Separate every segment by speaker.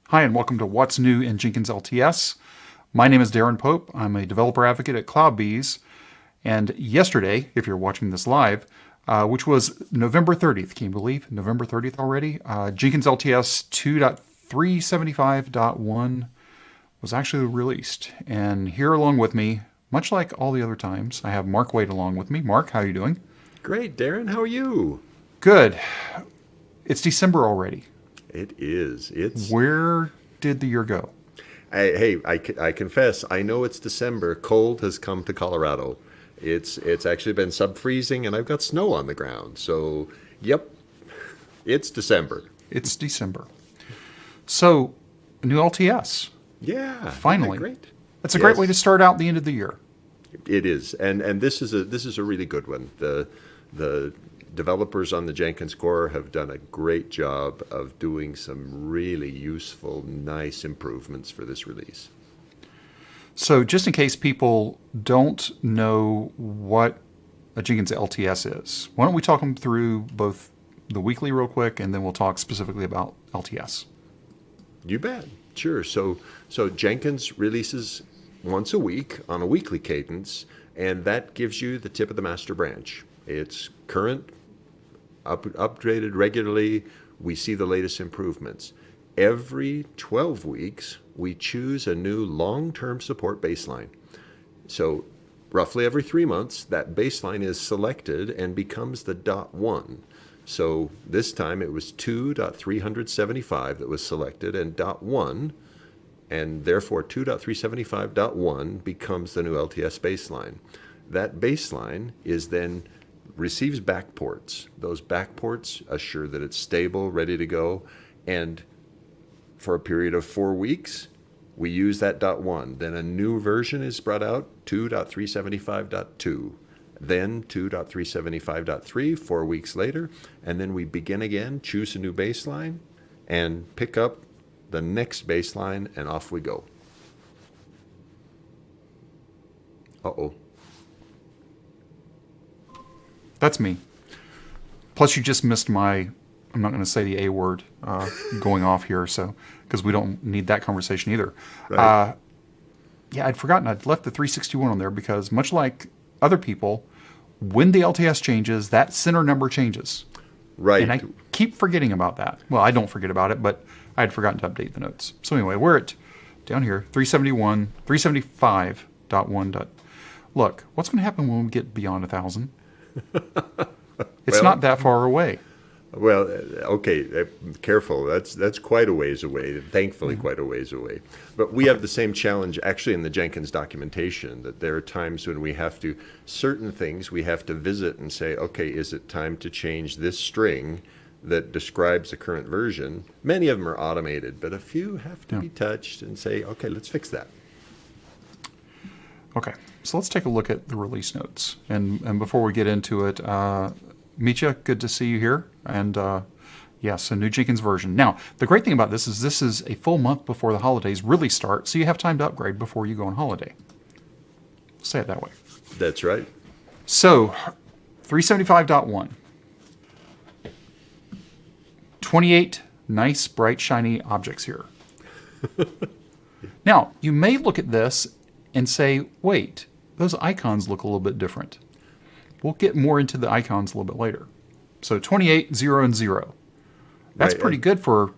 Speaker 1: Hi, and welcome to What's New in Jenkins LTS. My name is Darren Pope. I'm a developer advocate at CloudBees. And yesterday, if you're watching this live, which was November 30th, can you believe? November 30th already? Jenkins LTS 2.375.1 was actually released. And here along with me, much like all the other times, I have Mark Wade along with me. Mark, how are you doing?
Speaker 2: Great, Darren. How are you?
Speaker 1: Good. It's December already.
Speaker 2: It is.
Speaker 1: Where did the year go?
Speaker 2: I confess, I know it's December. Cold has come to Colorado. It's actually been sub-freezing, and I've got snow on the ground. So, yep, it's December.
Speaker 1: It's December. So, new LTS.
Speaker 2: Yeah.
Speaker 1: Finally.
Speaker 2: Yeah, great.
Speaker 1: That's a great way to start out the end of the year.
Speaker 2: It is, and this is a really good one. The developers on the Jenkins core have done a great job of doing some really useful, nice improvements for this release.
Speaker 1: So just in case people don't know what a Jenkins LTS is, why don't we talk them through both the weekly real quick, and then we'll talk specifically about LTS.
Speaker 2: You bet. Sure. So Jenkins releases once a week on a weekly cadence, and that gives you the tip of the master branch. It's current, updated regularly. We see the latest improvements. Every 12 weeks, we choose a new long-term support baseline. So roughly every 3 months, that baseline is selected and becomes the .1. So this time it was 2.375 that was selected, and .1, and therefore 2.375.1 becomes the new LTS baseline. That baseline is then receives backports. Those backports assure that it's stable, ready to go, and for a period of 4 weeks, we use that .1. Then a new version is brought out, 2.375.2. Then 2.375.3 4 weeks later, and then we begin again, choose a new baseline, and pick up the next baseline, and off we go. Uh-oh.
Speaker 1: That's me. Plus, you just missed I'm not going to say the A word going off here, so because we don't need that conversation either.
Speaker 2: Right.
Speaker 1: Yeah, I'd forgotten. I'd left the 361 on there because much like other people, when the LTS changes, that center number changes.
Speaker 2: Right.
Speaker 1: And I keep forgetting about that. Well, I don't forget about it, but I had forgotten to update the notes. So anyway, we're at, down here, 371, 375.1. Look, what's going to happen when we get beyond 1,000? It's not that far away.
Speaker 2: Well, okay, careful. That's quite a ways away, thankfully quite a ways away. But we have the same challenge actually in the Jenkins documentation, that there are times when we have to, certain things we have to visit and say, okay, is it time to change this string that describes the current version? Many of them are automated, but a few have to be touched and say, okay, let's fix that.
Speaker 1: Okay, so let's take a look at the release notes. And before we get into it, Mitya, good to see you here. And yes, a new Jenkins version. Now, the great thing about this is a full month before the holidays really start, so you have time to upgrade before you go on holiday. Say it that way.
Speaker 2: That's right.
Speaker 1: So, 375.1. 28 nice, bright, shiny objects here. Now, you may look at this and say, wait, those icons look a little bit different. We'll get more into the icons a little bit later. So 28, 0, and 0. That's
Speaker 2: right.
Speaker 1: pretty good for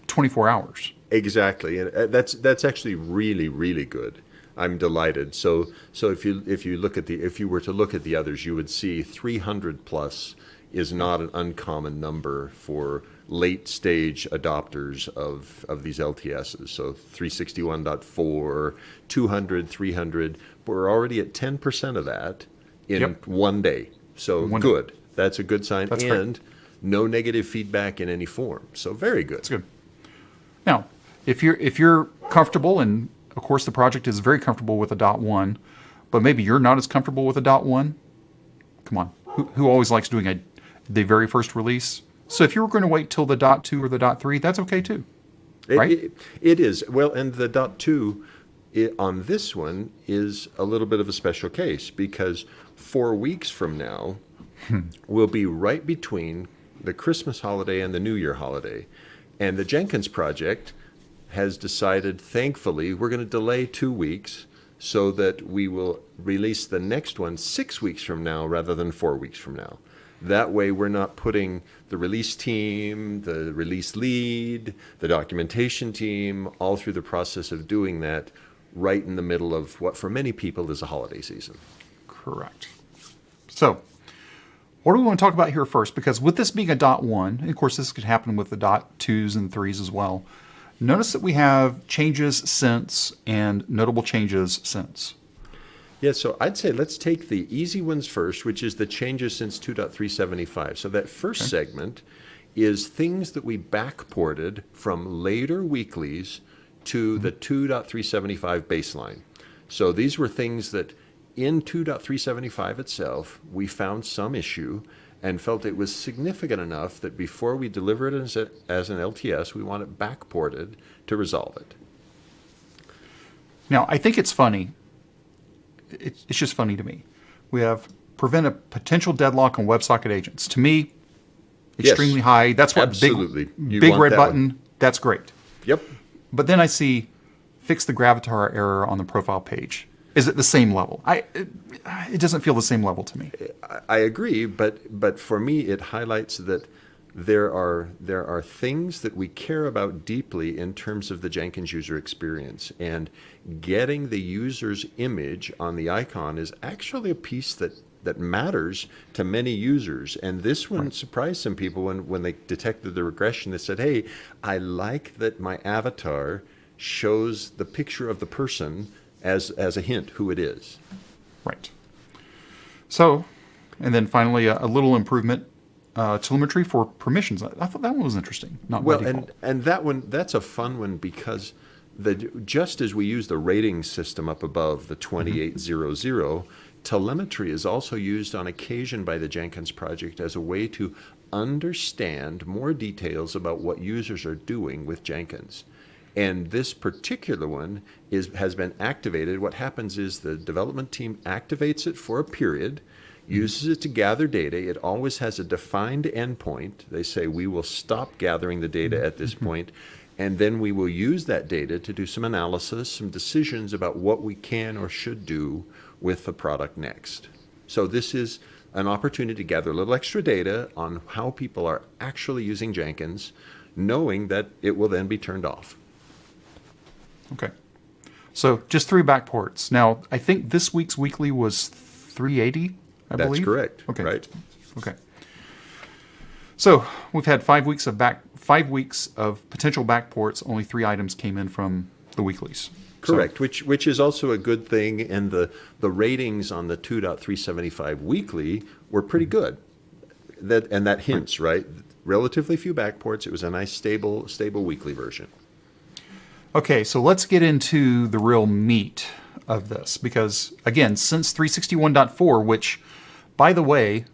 Speaker 1: 24 hours.
Speaker 2: Exactly, and that's actually really, really good. I'm delighted. So if you were to look at the others, you would see 300 plus is not an uncommon number for late stage adopters of these LTSs. So 361.4, 200, 300, we're already at 10% of that in 1 day. So good. That's a good sign.
Speaker 1: That's
Speaker 2: and
Speaker 1: great.
Speaker 2: No negative feedback in any form. So very good.
Speaker 1: That's good. Now, if you're comfortable, and of course the project is very comfortable with a .1, but maybe you're not as comfortable with a .1, come on. Who always likes doing the very first release? So if you were going to wait till the .2 or the .3, that's okay too, right?
Speaker 2: It is. Well, and the .2 on this one is a little bit of a special case, because 4 weeks from now will be right between the Christmas holiday and the New Year holiday. And the Jenkins project has decided, thankfully, we're going to delay 2 weeks so that we will release the next one 6 weeks from now rather than 4 weeks from now. That way, we're not putting the release team, the release lead, the documentation team, all through the process of doing that right in the middle of what for many people is a holiday season.
Speaker 1: Correct. So, what do we want to talk about here first? Because with this being a .1, and of course this could happen with the .2s and 3s as well, notice that we have changes since and notable changes since.
Speaker 2: Yeah, so I'd say let's take the easy ones first, which is the changes since 2.375. So that first segment is things that we backported from later weeklies to the 2.375 baseline. So these were things that in 2.375 itself, we found some issue and felt it was significant enough that before we deliver it as an LTS, we want it backported to resolve it.
Speaker 1: Now, I think it's funny. It's just funny to me. We have prevent a potential deadlock on WebSocket agents. To me, extremely high. That's what
Speaker 2: absolutely.
Speaker 1: Big red button. That's great.
Speaker 2: Yep.
Speaker 1: But then I see fix the gravatar error on the profile page. Is it the same level? It doesn't feel the same level to me.
Speaker 2: I agree, but for me, it highlights that there are things that we care about deeply in terms of the Jenkins user experience, and getting the user's image on the icon is actually a piece that matters to many users. And this one surprised some people when they detected the regression. They said, hey, I like that my avatar shows the picture of the person as a hint who it is.
Speaker 1: Right. So, and then finally a little improvement, telemetry for permissions. I thought that one was interesting. Not by default.
Speaker 2: And that one, that's a fun one because just as we use the rating system up above, the 2800, telemetry is also used on occasion by the Jenkins project as a way to understand more details about what users are doing with Jenkins. And this particular one has been activated. What happens is the development team activates it for a period, uses it to gather data. It always has a defined endpoint. They say we will stop gathering the data at this point, and then we will use that data to do some analysis, some decisions about what we can or should do with the product next. So this is an opportunity to gather a little extra data on how people are actually using Jenkins, knowing that it will then be turned off.
Speaker 1: Okay. So just 3 backports. Now, I think this week's weekly was 380, I believe?
Speaker 2: That's correct.
Speaker 1: Okay.
Speaker 2: Right.
Speaker 1: Okay. So we've had 5 weeks of potential backports. Only 3 items came in from the weeklies.
Speaker 2: Correct, so, which is also a good thing, and the ratings on the 2.375 weekly were pretty good. That hints, right? Relatively few backports. It was a nice stable weekly version.
Speaker 1: Okay, so let's get into the real meat of this, because again, since 361.4, which, by the way,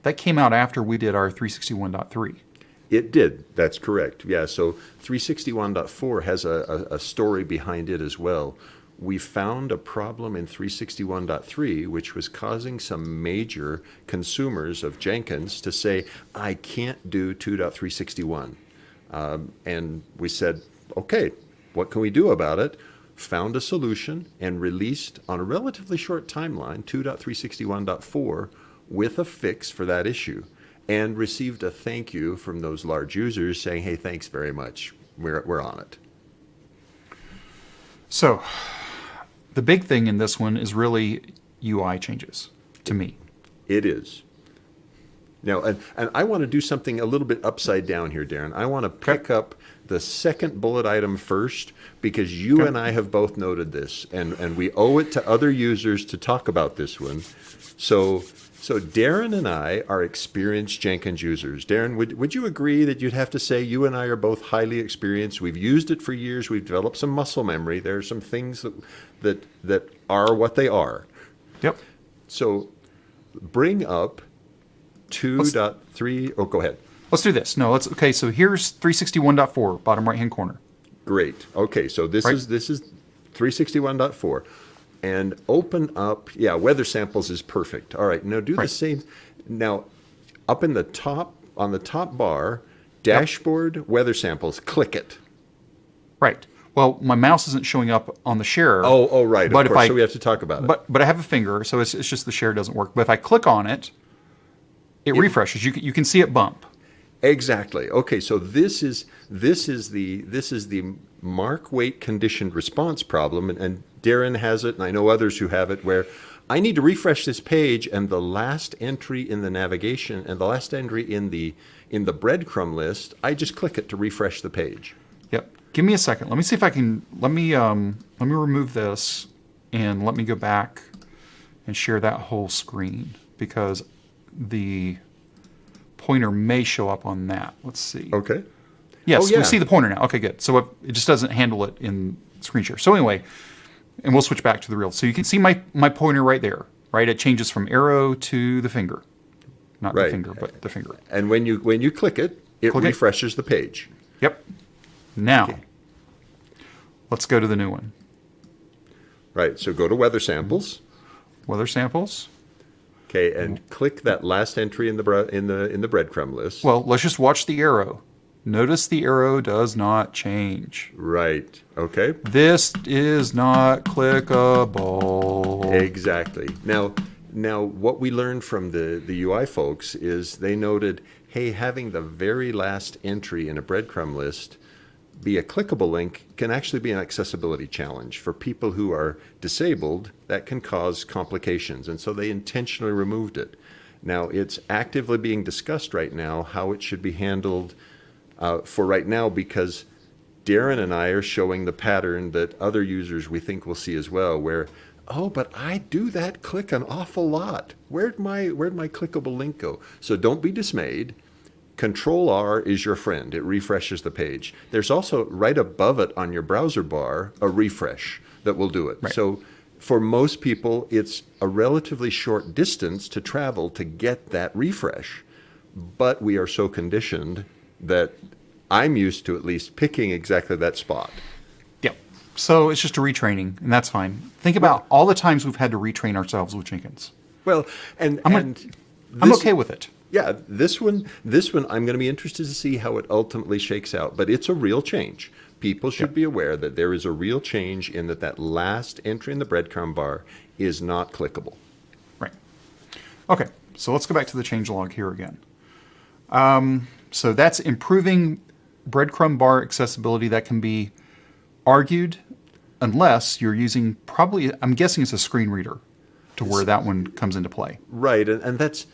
Speaker 1: that came out after we did our 361.3.
Speaker 2: It did. That's correct. Yeah, so 361.4 has a story behind it as well. We found a problem in 361.3, which was causing some major consumers of Jenkins to say, I can't do 2.361. And we said, okay, what can we do about it? Found a solution and released on a relatively short timeline 2.361.4 with a fix for that issue, and received a thank you from those large users saying, hey, thanks very much. We're on it.
Speaker 1: So the big thing in this one is really UI changes to me.
Speaker 2: It is. Now, and I want to do something a little bit upside down here, Darren. I want to pick up the second bullet item first, because you and I have both noted this, and we owe it to other users to talk about this one. So Darren and I are experienced Jenkins users. Darren, would you agree that you'd have to say you and I are both highly experienced? We've used it for years. We've developed some muscle memory. There are some things that are what they are.
Speaker 1: Yep.
Speaker 2: So bring up 2.3. Oh, go ahead.
Speaker 1: Let's do this. No, okay. So here's 361.4, bottom right hand corner.
Speaker 2: Great. Okay, so this is 361.4. And open up, weather samples is perfect. All right, now do the same. Now, up in the top, on the top bar, dashboard, weather samples, click it.
Speaker 1: Right. Well, my mouse isn't showing up on the share.
Speaker 2: Oh, right.
Speaker 1: But
Speaker 2: Of course. So we have to talk about it.
Speaker 1: But I have a finger, so it's just the share doesn't work. But if I click on it, it refreshes. You can see it bump.
Speaker 2: Exactly. Okay, so this is the mark weight conditioned response problem, and Darren has it, and I know others who have it, where I need to refresh this page, and the last entry in the navigation and the last entry in the breadcrumb list, I just click it to refresh the page.
Speaker 1: Yep. Give me a second. Let me see if I can. Let me remove this, and let me go back and share that whole screen, because the pointer may show up on that. Let's see.
Speaker 2: Okay.
Speaker 1: Yes,
Speaker 2: Oh, yeah.
Speaker 1: we see the pointer now. Okay, good. So it just doesn't handle it in screen share. So anyway, and we'll switch back to the reel. So you can see my pointer right there, right? It changes from arrow to the finger. Not the
Speaker 2: Right.
Speaker 1: finger, but the finger.
Speaker 2: And when you click it, it
Speaker 1: Click it.
Speaker 2: refreshes the page.
Speaker 1: Yep. Now, let's go to the new one.
Speaker 2: Right. So go to weather samples.
Speaker 1: Weather samples.
Speaker 2: Okay, and click that last entry in the breadcrumb list.
Speaker 1: Well, let's just watch the arrow. Notice the arrow does not change.
Speaker 2: Right. Okay.
Speaker 1: This is not clickable.
Speaker 2: Exactly. Now, what we learned from the UI folks is they noted, hey, having the very last entry in a breadcrumb list be a clickable link can actually be an accessibility challenge for people who are disabled. That can cause complications, and so they intentionally removed it. Now, it's actively being discussed right now how it should be handled for right now, because Darren and I are showing the pattern that other users we think will see as well, where, oh, but I do that click an awful lot. Where'd my clickable link go? So don't be dismayed. Control R is your friend. It refreshes the page. There's also right above it on your browser bar a refresh that will do it.
Speaker 1: Right.
Speaker 2: So for most people, it's a relatively short distance to travel to get that refresh. But we are so conditioned that I'm used to at least picking exactly that spot.
Speaker 1: Yep. So it's just a retraining, and that's fine. Think about all the times we've had to retrain ourselves with Jenkins.
Speaker 2: Well, and
Speaker 1: I'm
Speaker 2: this-
Speaker 1: okay with it.
Speaker 2: Yeah, this one, I'm going to be interested to see how it ultimately shakes out. But it's a real change. People should be aware that there is a real change in that last entry in the breadcrumb bar is not clickable.
Speaker 1: Right. Okay, so let's go back to the changelog here again. So that's improving breadcrumb bar accessibility. That can be argued unless you're using I'm guessing it's a screen reader to where that one comes into play.
Speaker 2: Right, and that's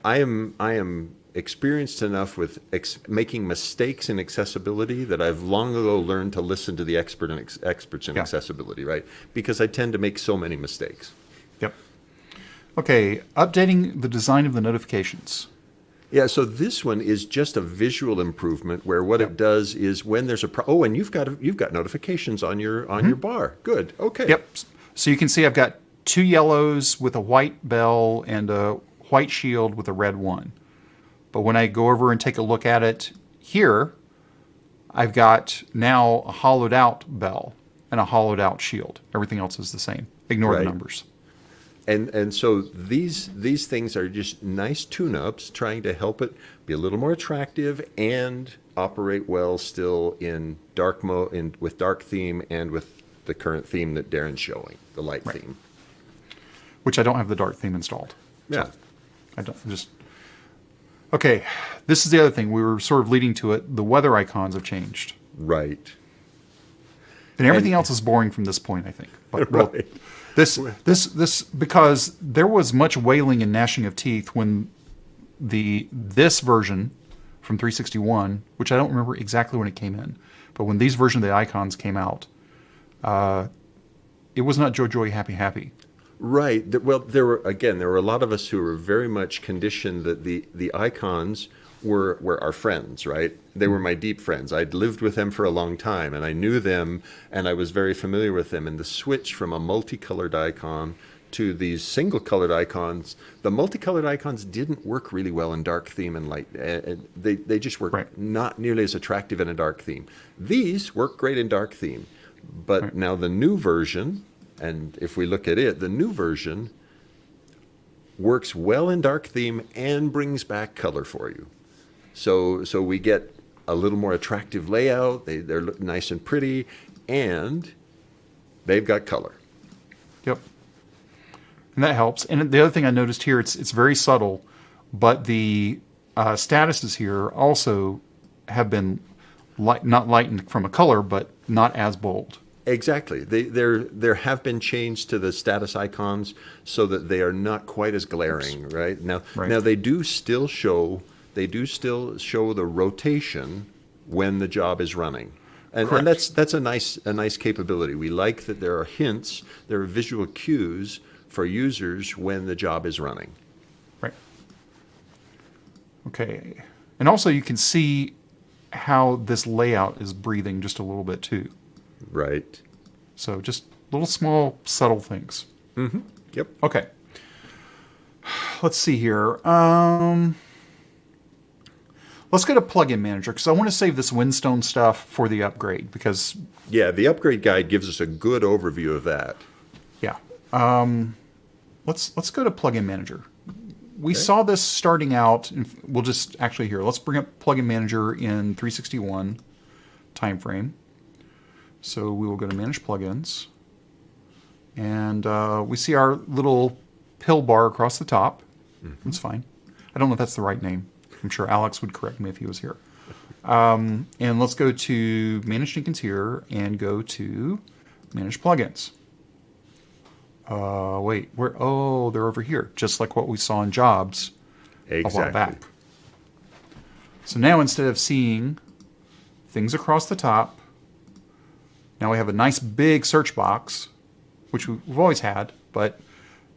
Speaker 2: I am experienced enough with making mistakes in accessibility that I've long ago learned to listen to the experts in accessibility, right? Because I tend to make so many mistakes.
Speaker 1: Yep. Okay, updating the design of the notifications.
Speaker 2: Yeah, so this one is just a visual improvement where what it does is when there's and you've got notifications on your bar. Good. Okay.
Speaker 1: Yep. So you can see I've got 2 yellows with a white bell and a white shield with a red one. But when I go over and take a look at it here, I've got now a hollowed out bell and a hollowed out shield. Everything else is the same. Ignore the numbers.
Speaker 2: And so these things are just nice tune-ups trying to help it be a little more attractive and operate well still in dark mode, with dark theme and with the current theme that Darren's showing, the light theme.
Speaker 1: Which I don't have the dark theme installed.
Speaker 2: Yeah.
Speaker 1: So I don't just. Okay, this is the other thing. We were sort of leading to it. The weather icons have changed.
Speaker 2: Right.
Speaker 1: And everything else is boring from this point, I think. But
Speaker 2: Right.
Speaker 1: This because there was much wailing and gnashing of teeth when this version from 361, which I don't remember exactly when it came in, but when these versions of the icons came out, it was not joy, happy, happy.
Speaker 2: Right. Well, there were a lot of us who were very much conditioned that the icons were our friends, right? They were my deep friends. I'd lived with them for a long time, and I knew them, and I was very familiar with them. And the switch from a multicolored icon to these single-colored icons, the multicolored icons didn't work really well in dark theme and light. They just were not nearly as attractive in a dark theme. These work great in dark theme, but now the new version, and if we look at it, the new version works well in dark theme and brings back color for you. So we get a little more attractive layout. They're nice and pretty, and they've got color.
Speaker 1: Yep. And that helps. And the other thing I noticed here, it's very subtle, but the statuses here also have been not lightened from a color, but not as bold.
Speaker 2: Exactly. There have been changed to the status icons so that they are not quite as glaring, right? Now they do still show the rotation when the job is running. And that's a nice capability. We like that there are hints, there are visual cues for users when the job is running.
Speaker 1: Right. Okay. And also you can see how this layout is breathing just a little bit too.
Speaker 2: Right.
Speaker 1: So just little small subtle things.
Speaker 2: Mm-hmm. Yep.
Speaker 1: Okay. Let's see here. Let's go to Plugin Manager because I want to save this Winstone stuff for the upgrade because...
Speaker 2: Yeah, the upgrade guide gives us a good overview of that.
Speaker 1: Yeah. Let's go to Plugin Manager. We saw this starting out, and we'll just actually here. Let's bring up Plugin Manager in 361 time frame. So we will go to Manage Plugins, and we see our little pill bar across the top. Mm-hmm. That's fine. I don't know if that's the right name. I'm sure Alex would correct me if he was here. And let's go to Manage Jenkins here and go to Manage Plugins. Wait, where? Oh, they're over here, just like what we saw in Jobs a while back. So now instead of seeing things across the top, now we have a nice big search box, which we've always had, but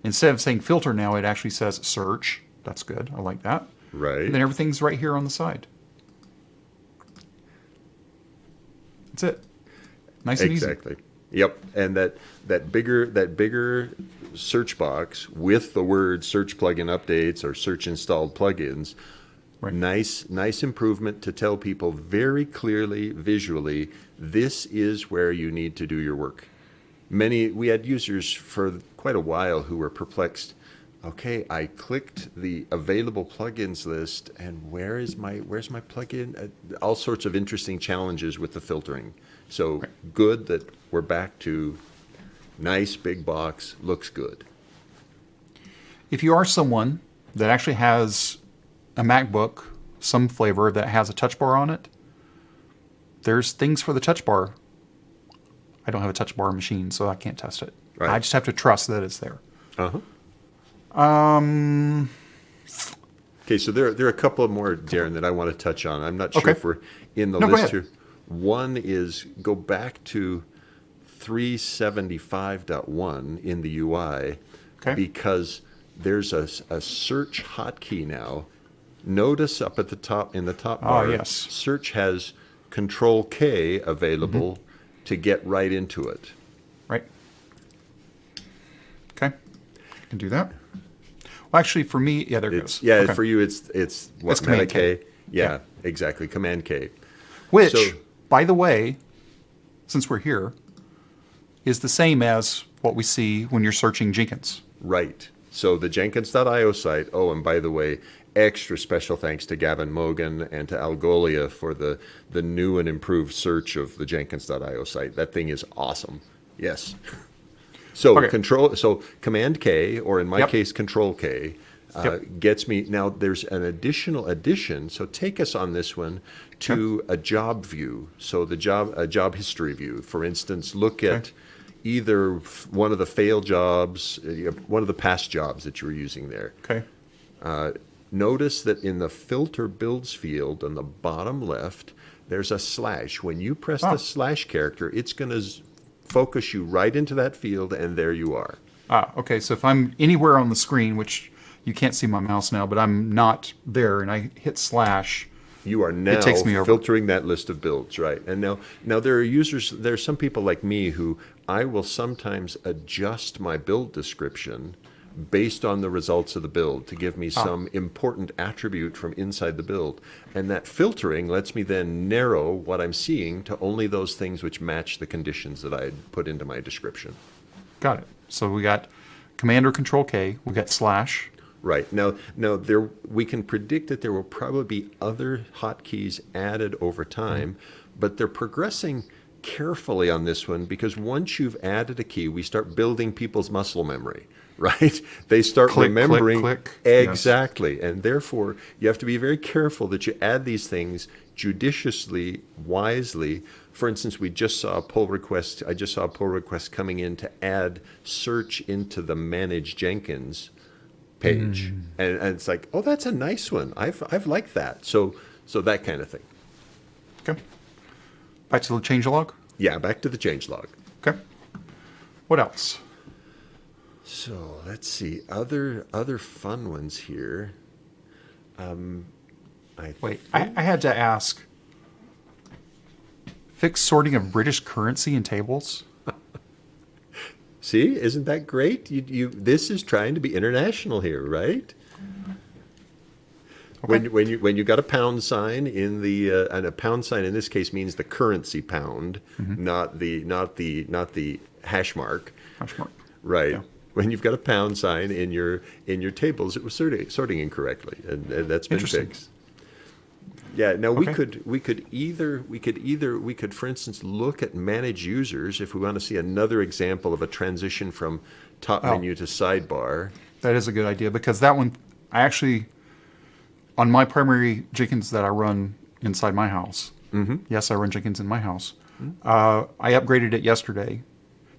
Speaker 1: instead of saying filter now, it actually says search. That's good. I like that.
Speaker 2: Right.
Speaker 1: And then everything's right here on the side. That's it. Nice and easy.
Speaker 2: Exactly. Yep. And that bigger search box with the word search plugin updates or search installed plugins. Right. Nice improvement to tell people very clearly, visually, this is where you need to do your work. We had users for quite a while who were perplexed. Okay, I clicked the available plugins list, and where's my plugin? All sorts of interesting challenges with the filtering. So good that we're back to nice big box, looks good.
Speaker 1: If you are someone that actually has a MacBook, some flavor that has a touch bar on it, there's things for the touch bar. I don't have a touch bar machine, so I can't test it. Right. I just have to trust that it's there.
Speaker 2: Uh-huh. Okay, so there are a couple of more, Darren, that I want to touch on. I'm not sure if we're in the list here. One is go back to 375.1 in the UI because there's a search hotkey now. Notice up at the top in the top bar, search has Control K available to get right into it.
Speaker 1: Right. Okay. I can do that. Well, actually, for me, there it goes.
Speaker 2: Yeah, for you, it's what, Command K? Yeah, exactly, Command K.
Speaker 1: Which, by the way, since we're here, is the same as what we see when you're searching Jenkins.
Speaker 2: Right. So the Jenkins.io site, and by the way, extra special thanks to Gavin Mogan and to Algolia for the new and improved search of the Jenkins.io site. That thing is awesome. Yes. So Command K, or in my case, Control K, gets me. Now there's an additional addition. So take us on this one to a job view. So a job history view. For instance, look at either one of the failed jobs, one of the past jobs that you were using there.
Speaker 1: Okay.
Speaker 2: Notice that in the filter builds field on the bottom left, there's a slash. When you press the slash character, it's going to focus you right into that field, and there you are.
Speaker 1: Okay. So if I'm anywhere on the screen, which you can't see my mouse now, but I'm not there, and I hit slash,
Speaker 2: you are now filtering that list of builds, right? And now there are users, there are some people like me who I will sometimes adjust my build description based on the results of the build to give me some important attribute from inside the build. And that filtering lets me then narrow what I'm seeing to only those things which match the conditions that I had put into my description.
Speaker 1: Got it. So we got Command or Control K, we got slash.
Speaker 2: Right. Now we can predict that there will probably be other hotkeys added over time, but they're progressing carefully on this one, because once you've added a key, we start building people's muscle memory, right? They start
Speaker 1: Click,
Speaker 2: remembering.
Speaker 1: click, click. Yes.
Speaker 2: Exactly. And therefore, you have to be very careful that you add these things judiciously, wisely. For instance, we just saw a pull request. I just saw a pull request coming in to add search into the Manage Jenkins page. And it's like, oh, that's a nice one. I've liked that. So that kind of thing.
Speaker 1: Okay. Back to the changelog.
Speaker 2: Yeah, back to the changelog.
Speaker 1: Okay. What else?
Speaker 2: So let's see. Other fun ones here.
Speaker 1: Wait, I had to ask. Fixed sorting of British currency in tables?
Speaker 2: See, isn't that great? This is trying to be international here, right?
Speaker 1: Okay.
Speaker 2: When you got a pound sign in the and a pound sign in this case means the currency pound, not the hash mark.
Speaker 1: Hash mark.
Speaker 2: Right.
Speaker 1: Yeah.
Speaker 2: When you've got a pound sign in your tables, it was sorting incorrectly, and that's been
Speaker 1: Interesting.
Speaker 2: fixed. Yeah. Now
Speaker 1: Okay.
Speaker 2: we could for instance look at manage users if we want to see another example of a transition from top menu to sidebar.
Speaker 1: That is a good idea, because that one, I actually, on my primary Jenkins that I run inside my house, yes, I run Jenkins in my house, I upgraded it yesterday.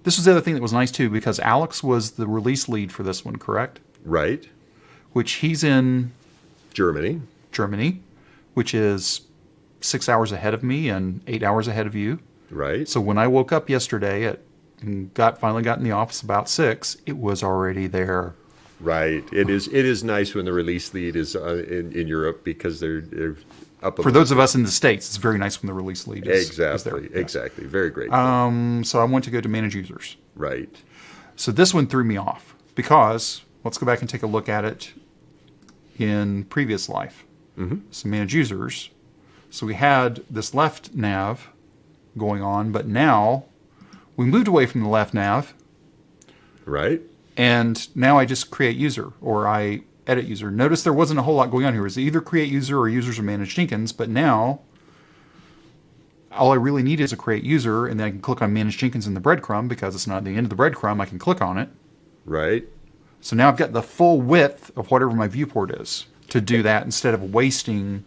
Speaker 1: This was the other thing that was nice too, because Alex was the release lead for this one, correct?
Speaker 2: Right.
Speaker 1: Which he's in
Speaker 2: Germany.
Speaker 1: which is 6 hours ahead of me and 8 hours ahead of you.
Speaker 2: Right.
Speaker 1: So when I woke up yesterday and finally got in the office about 6, it was already there.
Speaker 2: Right. It is nice when the release lead is in Europe, because they're up.
Speaker 1: For those of us in the States, it's very nice when the release lead is there.
Speaker 2: Exactly.
Speaker 1: Yeah.
Speaker 2: Exactly. Very great.
Speaker 1: So I want to go to manage users.
Speaker 2: Right.
Speaker 1: So this one threw me off, because let's go back and take a look at it in previous life. So manage users. So we had this left nav going on, but now we moved away from the left nav,
Speaker 2: Right.
Speaker 1: and now I just create user, or I edit user. Notice there wasn't a whole lot going on here. It was either create user or users or manage Jenkins, but now all I really need is a create user, and then I can click on manage Jenkins in the breadcrumb, because it's not at the end of the breadcrumb. I can click on it.
Speaker 2: Right.
Speaker 1: So now I've got the full width of whatever my viewport is to do that, instead of wasting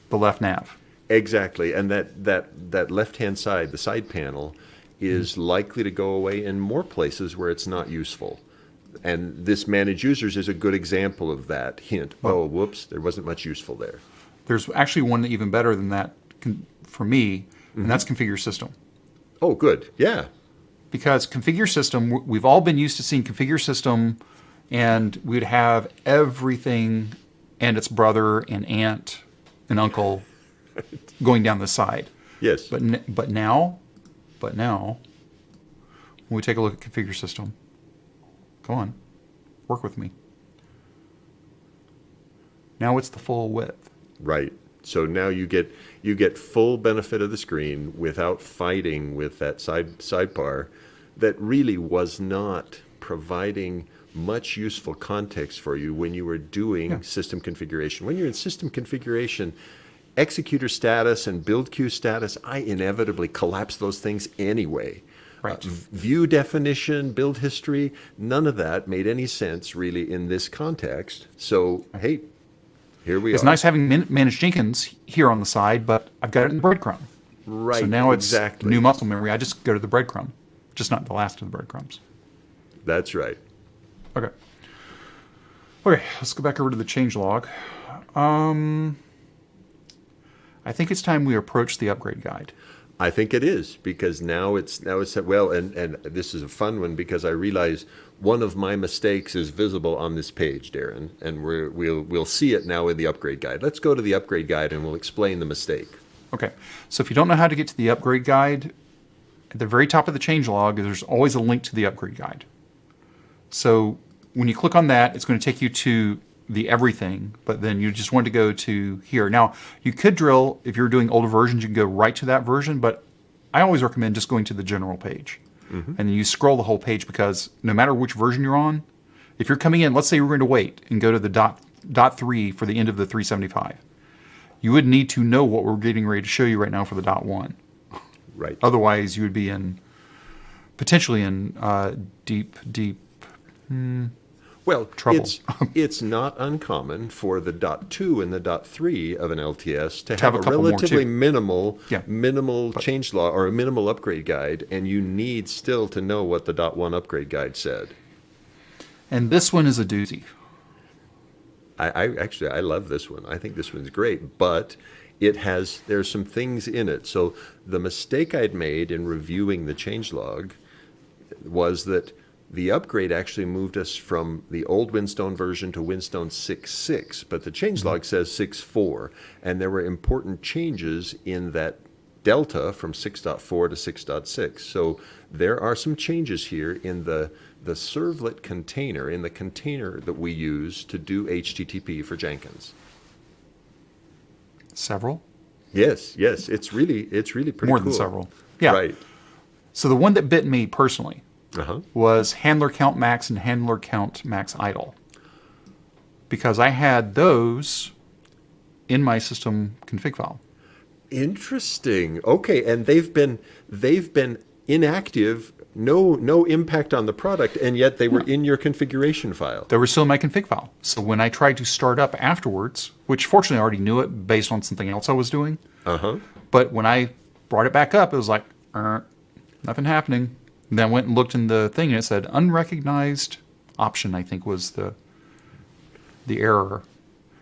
Speaker 1: the left nav.
Speaker 2: Exactly. And that left-hand side, the side panel, is likely to go away in more places where it's not useful. And this manage users is a good example of that. Hint. Oh, whoops, there wasn't much useful there.
Speaker 1: There's actually one even better than that for me, and that's configure system.
Speaker 2: Oh, good. Yeah.
Speaker 1: Because configure system, we've all been used to seeing configure system, and we'd have everything and its brother and aunt and uncle going down the side.
Speaker 2: Yes.
Speaker 1: But now, when we take a look at configure system, come on, work with me. Now it's the full width.
Speaker 2: Right. So now you get full benefit of the screen without fighting with that sidebar that really was not providing much useful context for you when you were doing system configuration. When you're in system configuration, executor status and build queue status, I inevitably collapse those things anyway.
Speaker 1: Right.
Speaker 2: View definition, build history, none of that made any sense really in this context. So, hey, here we are.
Speaker 1: It's nice having managed Jenkins here on the side, but I've got it in the breadcrumb.
Speaker 2: Right.
Speaker 1: So now it's
Speaker 2: exactly.
Speaker 1: new muscle memory. I just go to the breadcrumb, just not the last of the breadcrumbs.
Speaker 2: That's right.
Speaker 1: Okay, let's go back over to the changelog. I think it's time we approach the upgrade guide.
Speaker 2: I think it is, because now it's well, and this is a fun one, because I realize one of my mistakes is visible on this page, Darren, and we'll see it now in the upgrade guide. Let's go to the upgrade guide and we'll explain the mistake.
Speaker 1: Okay, so if you don't know how to get to the upgrade guide, at the very top of the changelog, there's always a link to the upgrade guide. So when you click on that, it's going to take you to the everything, but then you just want to go to here. Now, you could drill, if you're doing older versions, you can go right to that version, but I always recommend just going to the general page. And then you scroll the whole page, because no matter which version you're on, if you're coming in, let's say we're going to wait and go to the dot 3 for the end of the 375, you would need to know what we're getting ready to show you right now for the dot 1.
Speaker 2: Right.
Speaker 1: Otherwise, you would be potentially in deep
Speaker 2: Well,
Speaker 1: trouble.
Speaker 2: it's not uncommon for the .2 and the .3 of an LTS to have
Speaker 1: have a
Speaker 2: a
Speaker 1: couple more,
Speaker 2: relatively
Speaker 1: too.
Speaker 2: minimal
Speaker 1: Yeah.
Speaker 2: changelog or a minimal upgrade guide, and you need still to know what the .1 upgrade guide said.
Speaker 1: And this one is a doozy.
Speaker 2: I love this one. I think this one's great, but there's some things in it. So the mistake I'd made in reviewing the changelog was that the upgrade actually moved us from the old Winstone version to Winstone 6.6, but the changelog says 6.4, and there were important changes in that delta from 6.4 to 6.6. So there are some changes here in the servlet container, in the container that we use to do HTTP for Jenkins.
Speaker 1: Several?
Speaker 2: Yes, it's really pretty
Speaker 1: More
Speaker 2: cool.
Speaker 1: than several. Yeah.
Speaker 2: Right.
Speaker 1: So the one that bit me personally
Speaker 2: Uh-huh.
Speaker 1: was handler count max and handler count max idle. Because I had those in my system config file.
Speaker 2: Interesting. Okay, and they've been inactive, no impact on the product, and yet they were in your configuration file.
Speaker 1: They were still in my config file. So when I tried to start up afterwards, which fortunately I already knew it based on something else I was doing,
Speaker 2: Uh-huh.
Speaker 1: but when I brought it back up, it was like, nothing happening. And then I went and looked in the thing, and it said unrecognized option, I think was the error.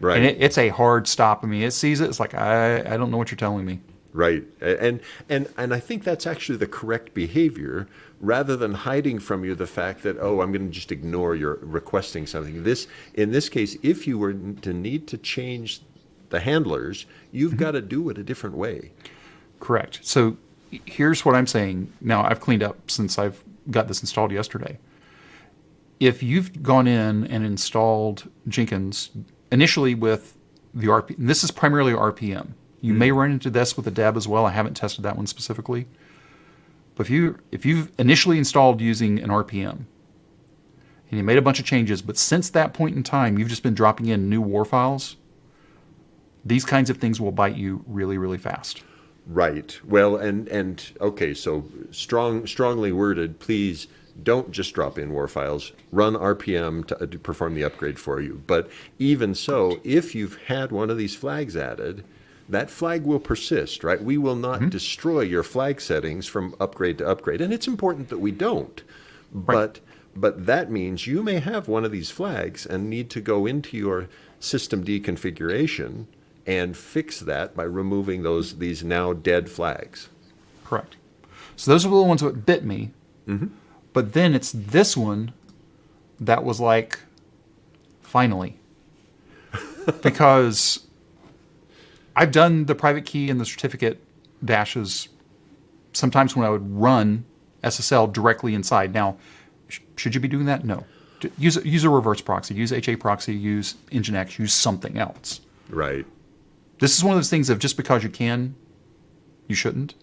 Speaker 2: Right.
Speaker 1: And it's a hard stop. I mean, it sees it. It's like, I don't know what you're telling me.
Speaker 2: Right. And I think that's actually the correct behavior, rather than hiding from you the fact that, oh, I'm going to just ignore your requesting something. In this case, if you were to need to change the handlers, you've got to do it a different way.
Speaker 1: Correct. So here's what I'm saying. Now, I've cleaned up since I've got this installed yesterday. If you've gone in and installed Jenkins initially with the RPM, this is primarily RPM. You may run into this with the deb as well. I haven't tested that one specifically. But if you've initially installed using an RPM and you made a bunch of changes, but since that point in time you've just been dropping in new war files, these kinds of things will bite you really, really fast.
Speaker 2: Right. Well, and okay, so strongly worded, please don't just drop in war files. Run RPM to perform the upgrade for you. But even so, if you've had one of these flags added, that flag will persist, right? We will not destroy your flag settings from upgrade to upgrade. And it's important that we don't.
Speaker 1: Right.
Speaker 2: But that means you may have one of these flags and need to go into your system configuration and fix that by removing these now dead flags.
Speaker 1: Correct. So those are the ones that bit me.
Speaker 2: Mm-hmm.
Speaker 1: But then it's this one that was like, finally. Because I've done the private key and the certificate dashes sometimes when I would run SSL directly inside. Now, should you be doing that? No. Use a reverse proxy. Use HA proxy. Use Nginx. Use something else.
Speaker 2: Right.
Speaker 1: This is one of those things of just because you can, you shouldn't.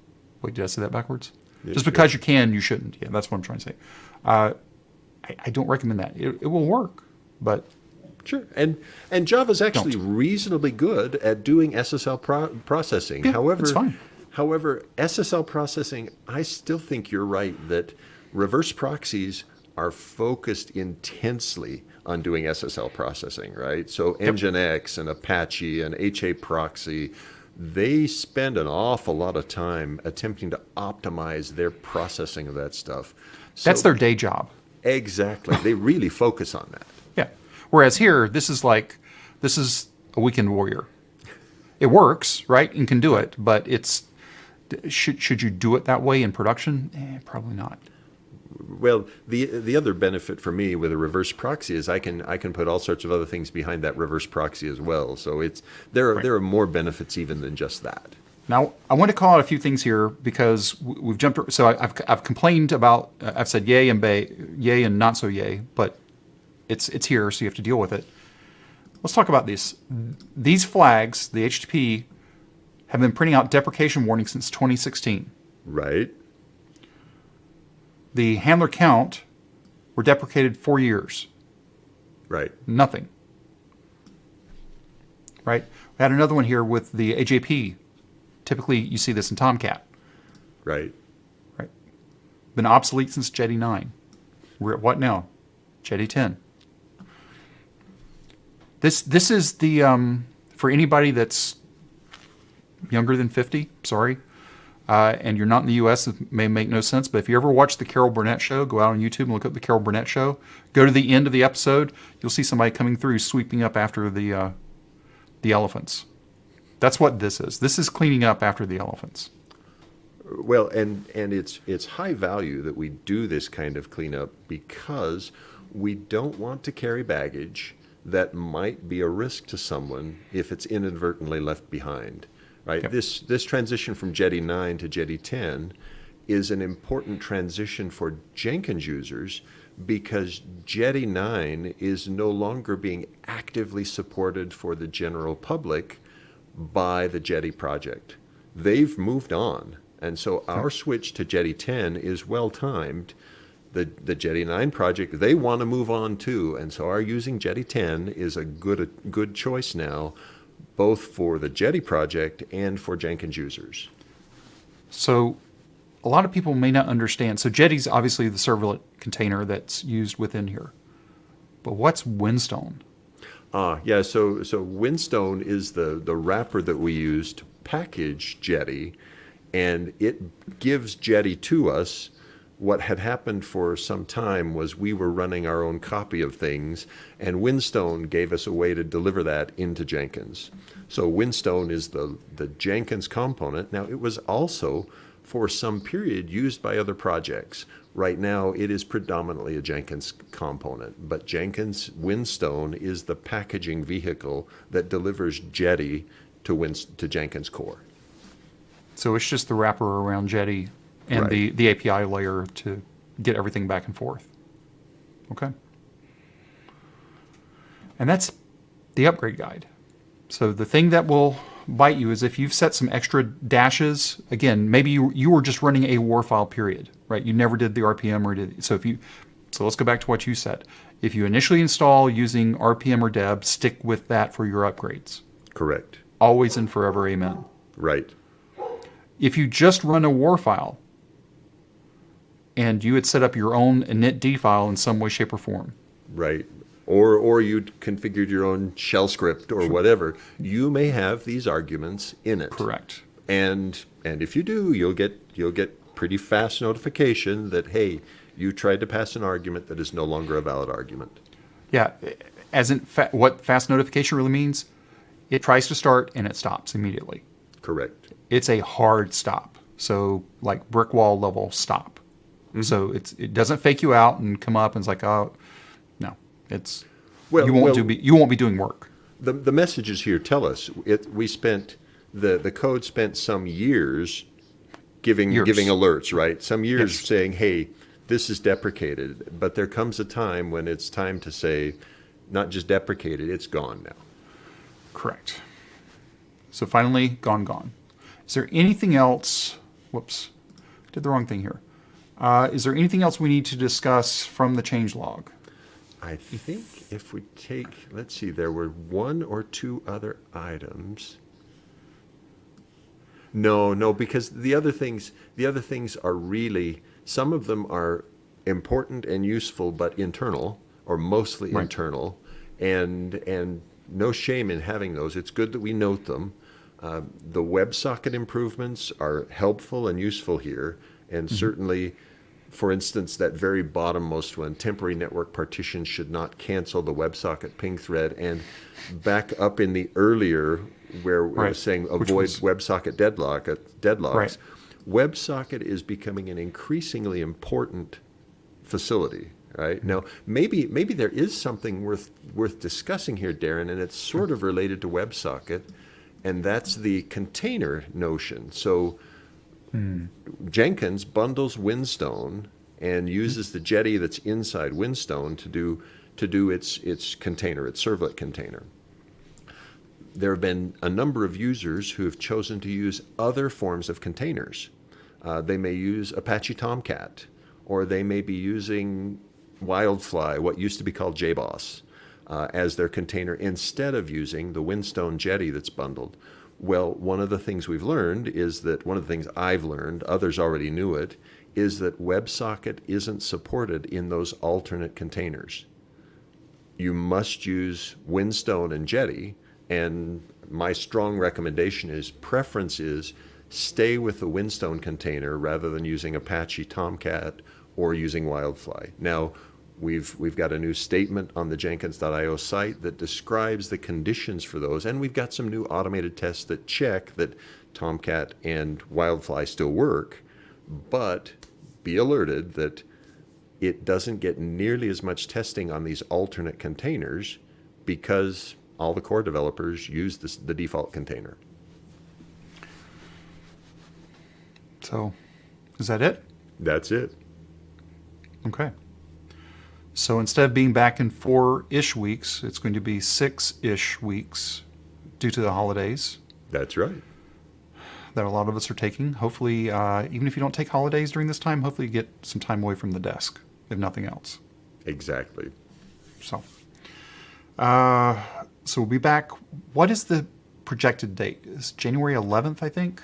Speaker 1: Wait, did I say that backwards?
Speaker 2: Yeah,
Speaker 1: just because you can, you shouldn't. Yeah, that's what I'm trying to say. I don't recommend that. It will work, but
Speaker 2: Sure. And Java's actually reasonably good at doing SSL processing.
Speaker 1: yeah,
Speaker 2: However,
Speaker 1: it's fine.
Speaker 2: However, SSL processing, I still think you're right that reverse proxies are focused intensely on doing SSL processing, right? So Nginx and Apache and HA proxy, they spend an awful lot of time attempting to optimize their processing of that stuff. So,
Speaker 1: That's their day job.
Speaker 2: exactly. They really focus on that.
Speaker 1: Yeah. Whereas here, this is a weekend warrior. It works, right, and can do it, but should you do it that way in production? Probably not.
Speaker 2: Well, the other benefit for me with a reverse proxy is I can put all sorts of other things behind that reverse proxy as well. So there are more benefits even than just that.
Speaker 1: Now, I want to call out a few things here because we've jumped. So I've complained about. I've said yay and not so yay, but it's here, so you have to deal with it. Let's talk about this. These flags, the HTTP, have been printing out deprecation warnings since 2016.
Speaker 2: Right.
Speaker 1: The handler count were deprecated 4 years.
Speaker 2: Right.
Speaker 1: Nothing. Right? We had another one here with the AJP. Typically, you see this in Tomcat.
Speaker 2: Right.
Speaker 1: Right. Been obsolete since Jetty 9. We're at what now? Jetty 10. This is the for anybody that's younger than 50. Sorry. And you're not in the U.S., it may make no sense. But if you ever watch the Carol Burnett Show, go out on YouTube and look up the Carol Burnett Show. Go to the end of the episode. You'll see somebody coming through, sweeping up after the elephants. That's what this is. This is cleaning up after the elephants.
Speaker 2: Well, and it's high value that we do this kind of cleanup because we don't want to carry baggage that might be a risk to someone if it's inadvertently left behind. Right.
Speaker 1: Yep.
Speaker 2: This transition from Jetty 9 to Jetty 10 is an important transition for Jenkins users because Jetty 9 is no longer being actively supported for the general public by the Jetty project. They've moved on. And so our switch to Jetty 10 is well timed. The Jetty 9 project, they want to move on too. And so our using Jetty 10 is a good choice now, both for the Jetty project and for Jenkins users.
Speaker 1: So a lot of people may not understand. So Jetty's obviously the servlet container that's used within here. But what's Winstone?
Speaker 2: Yeah, so Winstone is the wrapper that we use to package Jetty, and it gives Jetty to us. What had happened for some time was we were running our own copy of things, and Winstone gave us a way to deliver that into Jenkins. So Winstone is the Jenkins component. Now, it was also, for some period, used by other projects. Right now, it is predominantly a Jenkins component, but Jenkins Winstone is the packaging vehicle that delivers Jetty to Jenkins core.
Speaker 1: So it's just the wrapper around Jetty and
Speaker 2: Right.
Speaker 1: the API layer to get everything back and forth. Okay. And that's the upgrade guide. So the thing that will bite you is if you've set some extra dashes. Again, maybe you were just running a war file period, right? You never did the RPM or did so let's go back to what you said. If you initially install using RPM or deb, stick with that for your upgrades.
Speaker 2: Correct.
Speaker 1: Always and forever, amen.
Speaker 2: Right.
Speaker 1: If you just run a war file and you had set up your own initd file in some way, shape, or form.
Speaker 2: Right. Or you'd configured your own shell script or whatever, you may have these arguments in it.
Speaker 1: Correct.
Speaker 2: And if you do, you'll get pretty fast notification that, hey, you tried to pass an argument that is no longer a valid argument.
Speaker 1: Yeah, as in what fast notification really means, it tries to start and it stops immediately.
Speaker 2: Correct.
Speaker 1: It's a hard stop. So like brick wall level stop. Mm-hmm. So it doesn't fake you out and come up and it's like, oh, no, it's you won't be doing work.
Speaker 2: The messages here tell us the code spent some years giving alerts, right? Some years saying, hey, this is deprecated. But there comes a time when it's time to say, not just deprecated, it's gone now.
Speaker 1: Correct. So finally, gone. Is there anything else? Whoops, did the wrong thing here. Is there anything else we need to discuss from the changelog?
Speaker 2: I think if we take, let's see, there were one or two other items. No, because the other things are really, some of them are important and useful, but internal, or mostly internal, and no shame in having those. It's good that we note them. The WebSocket improvements are helpful and useful here, and certainly, for instance, that very bottommost one, temporary network partitions should not cancel the WebSocket ping thread, and back up in the earlier where it was saying avoid WebSocket deadlocks. Right. WebSocket is becoming an increasingly important facility. Right now, maybe there is something worth discussing here, Darren, and it's sort of related to WebSocket, and that's the container notion. So Jenkins bundles Winstone and uses the Jetty that's inside Winstone to do its container, its servlet container. There have been a number of users who have chosen to use other forms of containers. They may use Apache Tomcat, or they may be using Wildfly, what used to be called JBoss, as their container instead of using the Winstone Jetty that's bundled. Well, one of the things we've learned is that one of the things I've learned, others already knew it, is that WebSocket isn't supported in those alternate containers. You must use Winstone and Jetty, and my strong recommendation is, preference is, stay with the Winstone container rather than using Apache Tomcat or using Wildfly. Now, we've got a new statement on the Jenkins.io site that describes the conditions for those, and we've got some new automated tests that check that Tomcat and Wildfly still work, but be alerted that it doesn't get nearly as much testing on these alternate containers because all the core developers use the default container.
Speaker 1: So, is that it?
Speaker 2: That's it.
Speaker 1: Okay. So instead of being back in 4-ish weeks, it's going to be 6-ish weeks due to the holidays
Speaker 2: That's right.
Speaker 1: that a lot of us are taking. Hopefully, even if you don't take holidays during this time, hopefully you get some time away from the desk, if nothing else.
Speaker 2: Exactly.
Speaker 1: So we'll be back. What is the projected date? It's January 11th, I think.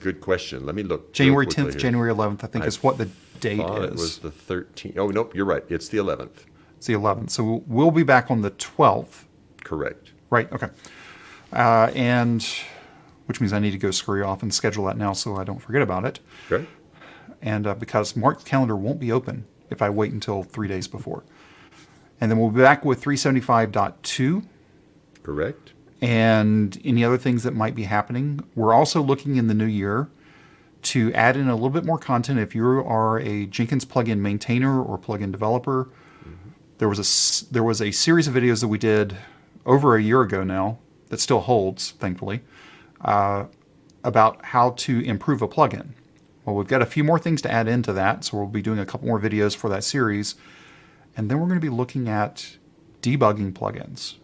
Speaker 2: Good question. Let me look.
Speaker 1: January
Speaker 2: real quickly
Speaker 1: 10th,
Speaker 2: here.
Speaker 1: January 11th, I think is what the date
Speaker 2: Thought
Speaker 1: is.
Speaker 2: it was the 13th. Oh, nope, you're right. It's the 11th.
Speaker 1: It's the 11th. So we'll be back on the 12th.
Speaker 2: Correct.
Speaker 1: Right, okay. And which means I need to go scurry off and schedule that now so I don't forget about it.
Speaker 2: Okay.
Speaker 1: And because Mark's calendar won't be open if I wait until 3 days before. And then we'll be back with 375.2
Speaker 2: Correct.
Speaker 1: and any other things that might be happening. We're also looking in the new year to add in a little bit more content. If you are a Jenkins plugin maintainer or plugin developer, there was a series of videos that we did over a year ago now that still holds, thankfully, about how to improve a plugin. Well, we've got a few more things to add into that, so we'll be doing a couple more videos for that series. And then we're going to be looking at debugging plugins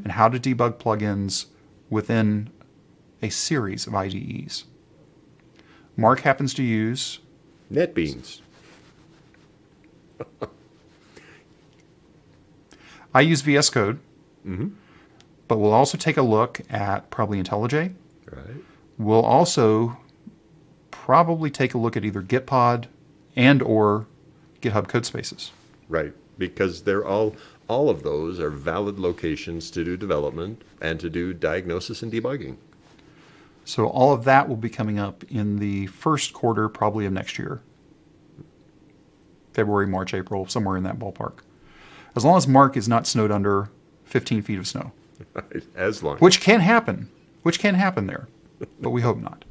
Speaker 1: and how to debug plugins within a series of IDEs. Mark happens to use
Speaker 2: NetBeans.
Speaker 1: I use VS Code, but we'll also take a look at probably IntelliJ.
Speaker 2: Right.
Speaker 1: We'll also probably take a look at either Gitpod and or GitHub Codespaces.
Speaker 2: Right. Because they're all of those are valid locations to do development and to do diagnosis and debugging.
Speaker 1: So all of that will be coming up in the first quarter probably of next year. February, March, April, somewhere in that ballpark. As long as Mark is not snowed under 15 feet of snow.
Speaker 2: As long.
Speaker 1: Which can happen. Which can happen there. But we hope not.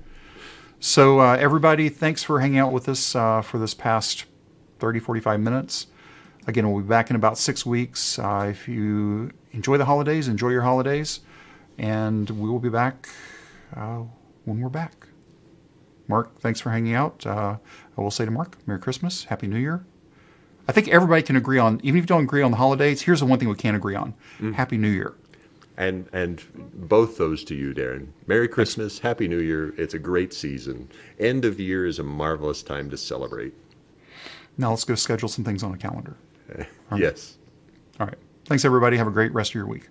Speaker 1: So everybody, thanks for hanging out with us for this past 30, 45 minutes. Again, we'll be back in about 6 weeks. If you enjoy the holidays, enjoy your holidays. And we will be back when we're back. Mark, thanks for hanging out. I will say to Mark, Merry Christmas, Happy New Year. I think everybody can agree on, even if you don't agree on the holidays, here's the one thing we can't agree on. Happy New Year.
Speaker 2: And both those to you, Darren. Merry Christmas, Happy New Year. It's a great season. End of year is a marvelous time to celebrate.
Speaker 1: Now let's go schedule some things on a calendar.
Speaker 2: Yes.
Speaker 1: All right. Thanks, everybody. Have a great rest of your week.